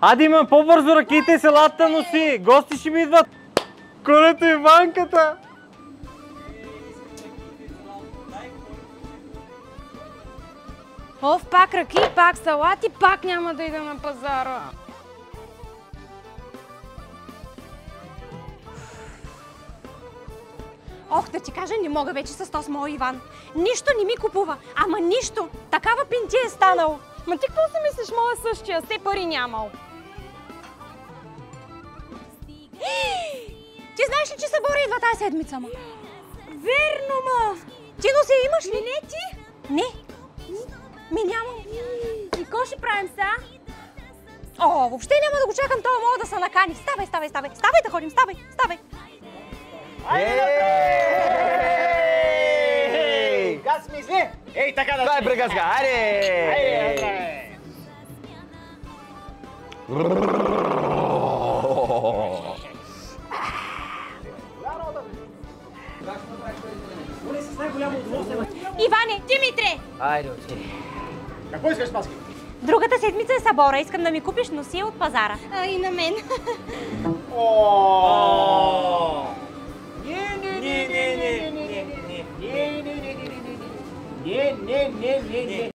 Ади има по-бързо ръките, селата носи! Гости ще ми идват! Колето и банката! Оф, пак ръки, пак салати, пак няма да ида на пазара. Ох, да ти кажа, не мога вече с този мой Иван. Нищо не ми купува, ама нищо. Такава пинти е станал. Ма ти какво си мислиш, моя същия? Все пари нямал. Ти знаеш ли, че събора идва тази седмица, ма? Верно, ма! Ти носи имаш ли? Не ти? Не. Ми нямам. И какво ще правим сега? О, въобще няма да го чакам, това мога да се накани. Ставай, ставай, ставай. Ставай да ходим, ставай, ставай. Газ мисли! Ей, така да Това е приказка, айде! Иване, Димитре! Айде, отиди. Какво искаш, Спаски? Другата седмица е събора. Искам да ми купиш носия от пазара. И на мен. Не.